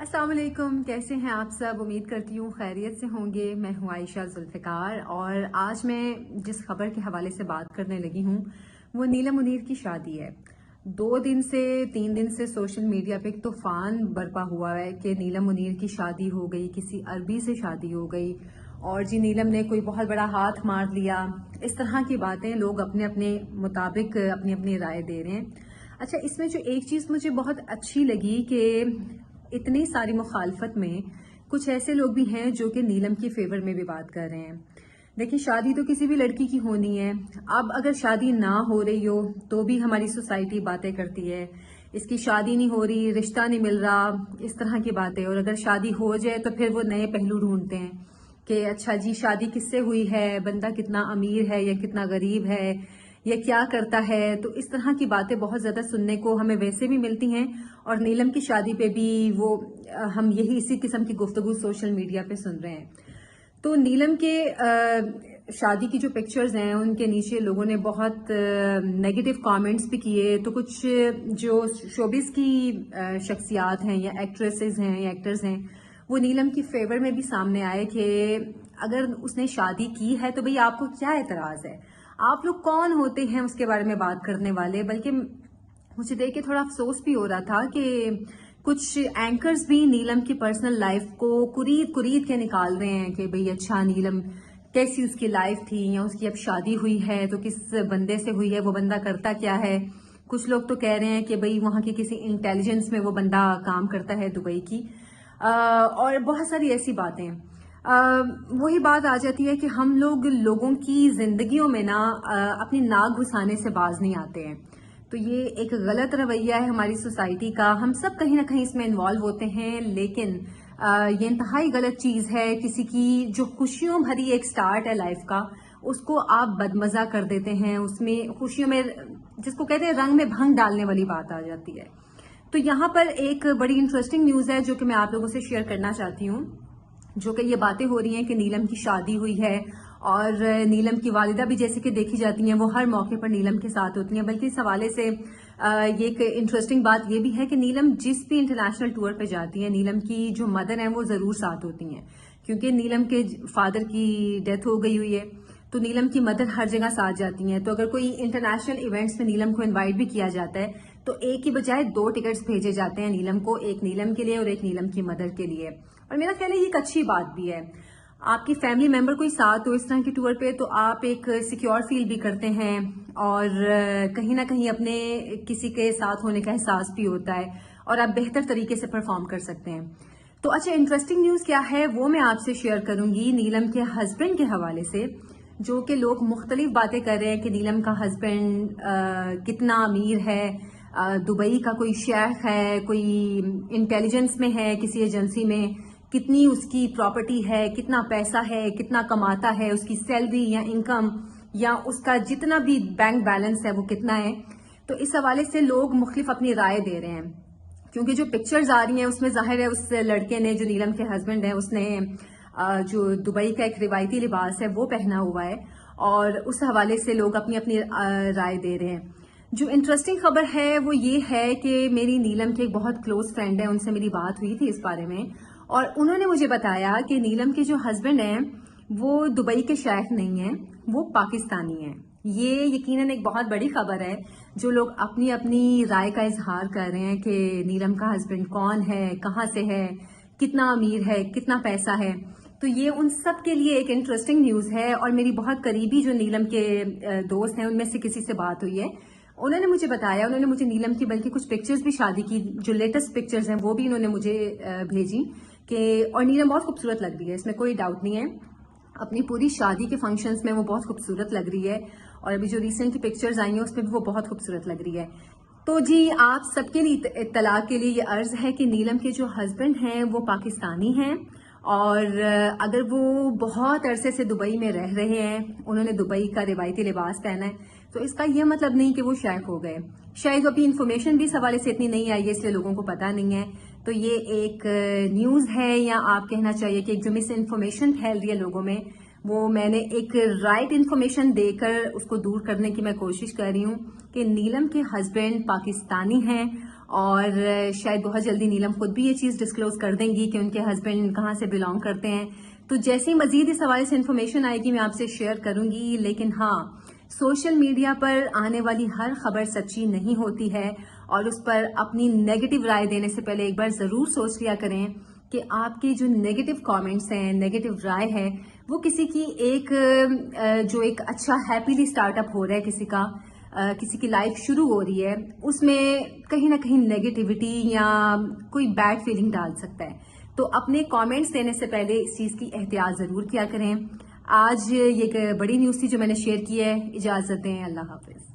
अस्सलाम वालेकुम, कैसे हैं आप सब। उम्मीद करती हूँ खैरियत से होंगे। मैं हूँ आयशा जुल्फ़िकार और आज मैं जिस खबर के हवाले से बात करने लगी हूँ वो नीलम मुनीर की शादी है। 3 दिन से सोशल मीडिया पे एक तूफान बरपा हुआ है कि नीलम मुनीर की शादी हो गई, किसी अरबी से शादी हो गई और जी नीलम ने कोई बहुत बड़ा हाथ मार लिया। इस तरह की बातें लोग अपने अपने मुताबिक अपनी अपनी राय दे रहे हैं। अच्छा, इसमें जो एक चीज़ मुझे बहुत अच्छी लगी कि इतनी सारी मुखालफत में कुछ ऐसे लोग भी हैं जो कि नीलम की फेवर में भी बात कर रहे हैं। देखिए, शादी तो किसी भी लड़की की होनी है। अब अगर शादी ना हो रही हो तो भी हमारी सोसाइटी बातें करती है, इसकी शादी नहीं हो रही, रिश्ता नहीं मिल रहा, इस तरह की बातें। और अगर शादी हो जाए तो फिर वो नए पहलू ढूंढते हैं कि अच्छा जी शादी किससे हुई है, बंदा कितना अमीर है या कितना गरीब है या क्या करता है। तो इस तरह की बातें बहुत ज़्यादा सुनने को हमें वैसे भी मिलती हैं और नीलम की शादी पे भी वो हम यही इसी किस्म की गुफ्तगू सोशल मीडिया पे सुन रहे हैं। तो नीलम के शादी की जो पिक्चर्स हैं उनके नीचे लोगों ने बहुत नेगेटिव कमेंट्स भी किए। तो कुछ जो शोबिस की शख्सियात हैं या एक्ट्रेसेस हैं या एक्टर्स हैं वो नीलम की फेवर में भी सामने आए कि अगर उसने शादी की है तो भाई आपको क्या एतराज़ है, आप लोग कौन होते हैं उसके बारे में बात करने वाले। बल्कि मुझे देख के थोड़ा अफसोस भी हो रहा था कि कुछ एंकर्स भी नीलम की पर्सनल लाइफ को कुरीद कुरीद के निकाल रहे हैं कि भाई अच्छा नीलम कैसी उसकी लाइफ थी या उसकी अब शादी हुई है तो किस बंदे से हुई है, वो बंदा करता क्या है। कुछ लोग तो कह रहे हैं कि भाई वहां के किसी इंटेलिजेंस में वो बंदा काम करता है दुबई की। और बहुत सारी ऐसी बातें। वही बात आ जाती है कि हम लोगों की जिंदगियों में ना अपनी नाक घुसाने से बाज नहीं आते हैं। तो ये एक गलत रवैया है हमारी सोसाइटी का। हम सब कहीं ना कहीं इसमें इन्वॉल्व होते हैं, लेकिन ये इंतहाई गलत चीज है। किसी की जो खुशियों भरी एक स्टार्ट है लाइफ का, उसको आप बदमजा कर देते हैं। उसमें खुशियों में जिसको कहते हैं रंग में भंग डालने वाली बात आ जाती है। तो यहाँ पर एक बड़ी इंटरेस्टिंग न्यूज है जो कि मैं आप लोगों से शेयर करना चाहती हूँ। जो कि ये बातें हो रही हैं कि नीलम की शादी हुई है और नीलम की वालिदा भी जैसे कि देखी जाती हैं वो हर मौके पर नीलम के साथ होती हैं। बल्कि इस हवाले से ये एक इंटरेस्टिंग बात ये भी है कि नीलम जिस भी इंटरनेशनल टूर पे जाती है नीलम की जो मदर हैं वो जरूर साथ होती हैं, क्योंकि नीलम के फादर की डेथ हो गई हुई है। तो नीलम की मदर हर जगह साथ जाती हैं। तो अगर कोई इंटरनेशनल इवेंट्स में नीलम को इनवाइट भी किया जाता है तो एक की बजाय 2 टिकट्स भेजे जाते हैं नीलम को, एक नीलम के लिए और एक नीलम की मदर के लिए। और मेरा ख्याल है ये एक अच्छी बात भी है। आपकी फैमिली मेंबर कोई साथ हो इस तरह के टूर पे तो आप एक सिक्योर फील भी करते हैं और कहीं ना कहीं अपने किसी के साथ होने का एहसास भी होता है और आप बेहतर तरीके से परफॉर्म कर सकते हैं। तो अच्छा, इंटरेस्टिंग न्यूज क्या है वो मैं आपसे शेयर करूंगी नीलम के हस्बैंड के हवाले से। जो कि लोग मुख्तलिफ बातें कर रहे हैं कि नीलम का हस्बैंड कितना अमीर है, दुबई का कोई शेख है, कोई इंटेलिजेंस में है किसी एजेंसी में, कितनी उसकी प्रॉपर्टी है, कितना पैसा है, कितना कमाता है, उसकी सैलरी या इनकम या उसका जितना भी बैंक बैलेंस है वो कितना है। तो इस हवाले से लोग मुख्तलिफ अपनी राय दे रहे हैं, क्योंकि जो पिक्चर्स आ रही हैं उसमें जाहिर है उस लड़के ने जो नीलम के हस्बैंड है उसने जो दुबई का एक रिवायती लिबास है वो पहना हुआ है और उस हवाले से लोग अपनी अपनी राय दे रहे हैं। जो इंटरेस्टिंग खबर है वो ये है कि मेरी नीलम के एक बहुत क्लोज फ्रेंड है, उनसे मेरी बात हुई थी इस बारे में और उन्होंने मुझे बताया कि नीलम के जो हस्बैंड हैं वो दुबई के शेख नहीं हैं, वो पाकिस्तानी हैं। ये यकीनन एक बहुत बड़ी खबर है। जो लोग अपनी अपनी राय का इजहार कर रहे हैं कि नीलम का हस्बैंड कौन है, कहाँ से है, कितना अमीर है, कितना पैसा है, तो ये उन सब के लिए एक इंटरेस्टिंग न्यूज है। और मेरी बहुत करीबी जो नीलम के दोस्त हैं उनमें से किसी से बात हुई है, उन्होंने मुझे बताया, उन्होंने मुझे नीलम की बल्कि कुछ पिक्चर्स भी शादी की जो लेटेस्ट पिक्चर्स हैं वो भी उन्होंने मुझे भेजी कि और नीलम बहुत खूबसूरत लग रही है, इसमें कोई डाउट नहीं है। अपनी पूरी शादी के फंक्शंस में वो बहुत खूबसूरत लग रही है और अभी जो रिसेंट की पिक्चर्स आई हैं उसमें भी वो बहुत खूबसूरत लग रही है। तो जी आप सबके लिए इत्तला के लिए ये अर्ज है कि नीलम के जो हस्बैंड हैं वो पाकिस्तानी हैं और अगर वो बहुत अरसे से दुबई में रह रहे हैं, उन्होंने दुबई का रिवायती लिबास पहना है, तो इसका यह मतलब नहीं कि वो शेख हो गए। शायद अभी इन्फॉर्मेशन भी इस हवाले से इतनी नहीं आई है इसलिए लोगों को पता नहीं है। तो ये एक न्यूज है या आप कहना चाहिए कि एक जो मिस इन्फॉर्मेशन फैल रही है लोगों में, वो मैंने एक राइट इन्फॉर्मेशन देकर उसको दूर करने की मैं कोशिश कर रही हूँ कि नीलम के हस्बैंड पाकिस्तानी हैं اور شاید بہت جلدی نیلم خود بھی یہ چیز ڈسکلوز کر دیں گی کہ ان کے ہسبینڈ کہاں سے بلانگ کرتے ہیں. تو جیسے ہی مزید اس حوالے سے انفارمیشن آئے گی میں آپ سے شیئر کروں گی. لیکن ہاں، سوشل میڈیا پر آنے والی ہر خبر سچی نہیں ہوتی ہے، اور اس پر اپنی نیگیٹو رائے دینے سے پہلے ایک بار ضرور سوچ لیا کریں کہ آپ کے جو نیگیٹو کامنٹس ہیں، نیگیٹو رائے ہے، وہ کسی کی جو ایک اچھا ہیپیلی سٹارٹ اپ ہو رہا ہے، کسی کی لائف شروع ہو رہی ہے، اس میں کہیں نہ کہیں نیگیٹیوٹی یا کوئی بیڈ فیلنگ ڈال سکتا ہے. تو اپنے کامنٹس دینے سے پہلے اس چیز کی احتیاط ضرور کیا کریں. آج یہ ایک بڑی نیوز تھی جو میں نے شیئر کی ہے. اجازت دیں، اللہ حافظ.